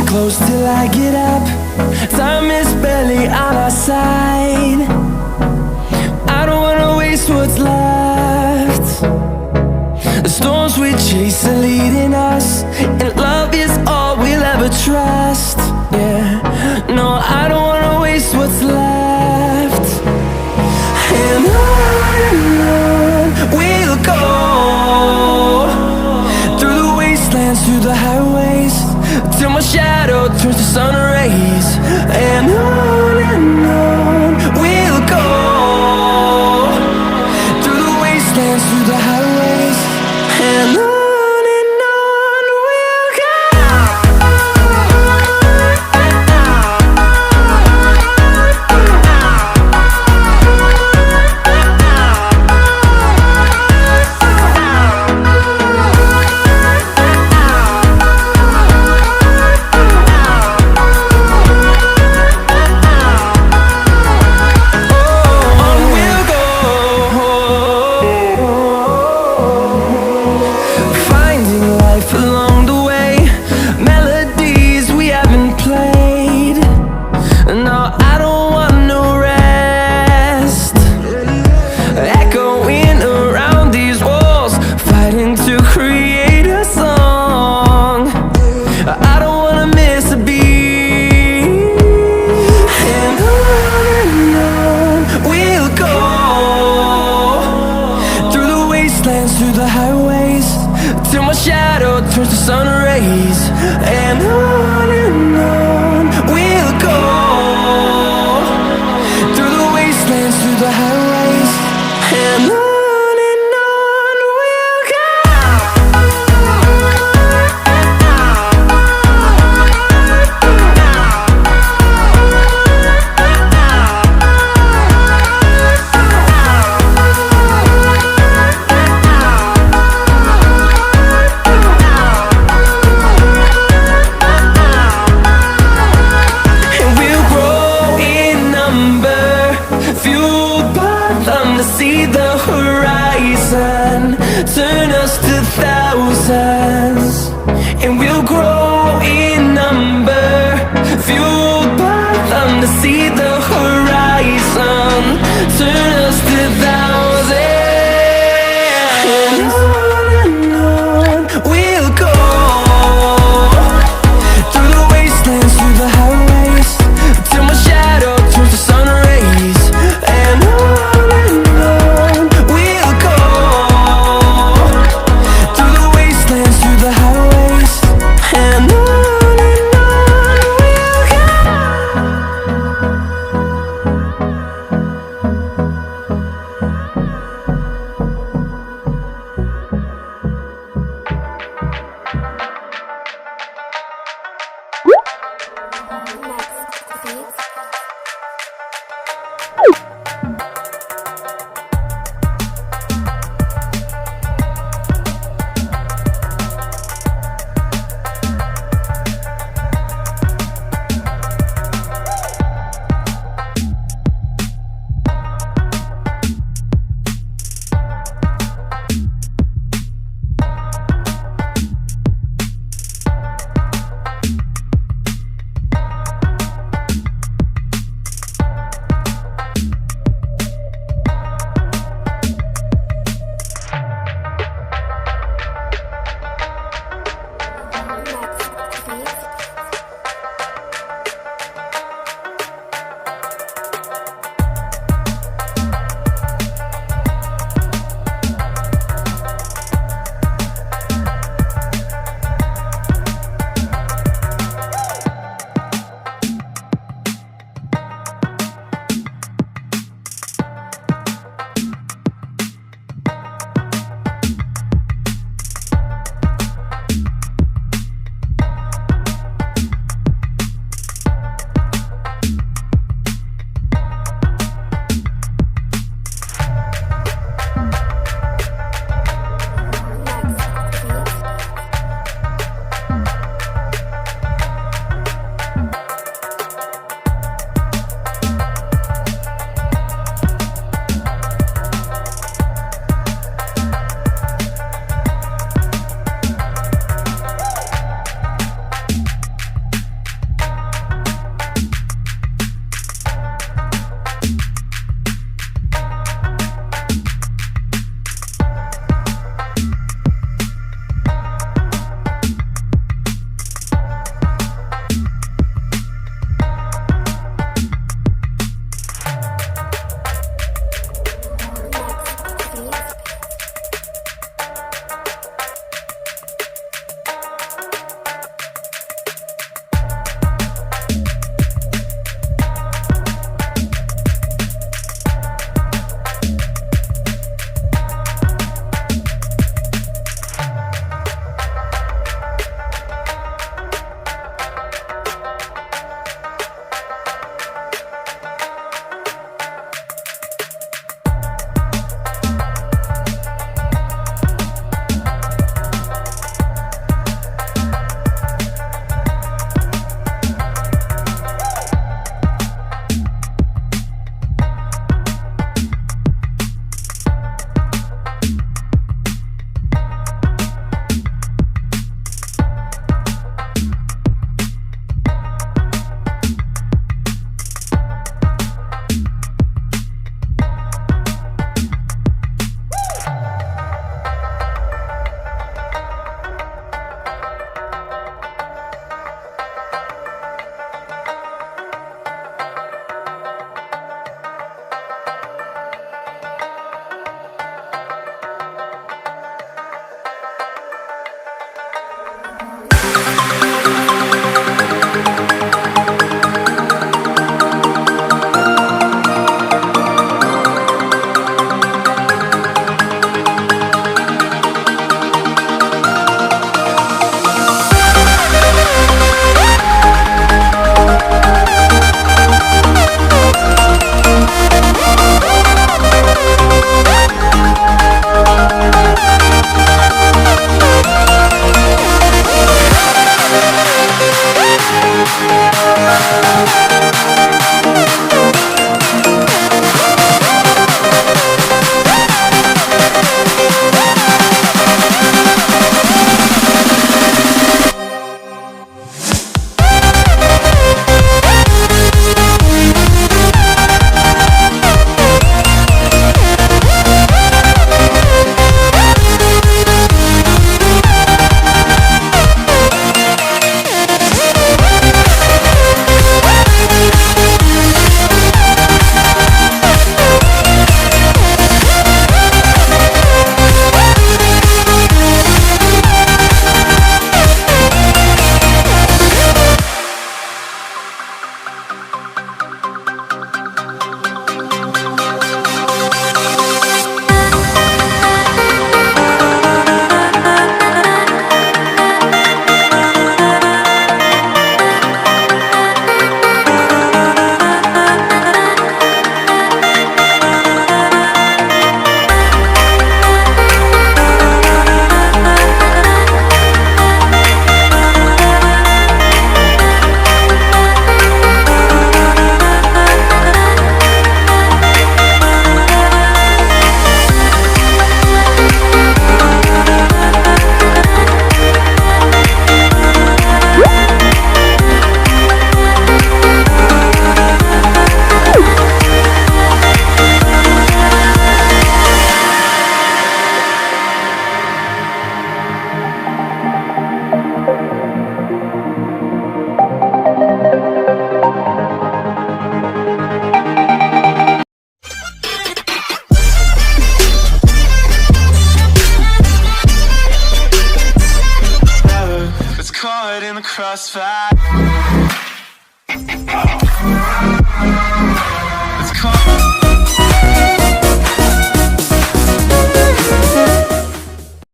Close till I get up. Time is barely on our side. I don't wanna waste what's left. The storms we chase are leading us, and love is all we'll ever trust. Yeah, no, I don't wanna waste what's left. And on we'll go, through the wastelands, through the highways, till my shadow turns to sun rays. And on we'll go, through the wastelands, through the highways, and on we'll go. Through the highways, till my shadow turns to sun rays. And on we'll go, through the wastelands, through the highways, and on we'll go. See the horizon turn us to thousands, and we'll grow in number, fueled by them to see the horizon turn us to thousands. And on we'll go, through the wastelands, through the highways, till my shadow turns to sun rays. And on we'll go. caught in the crossfire.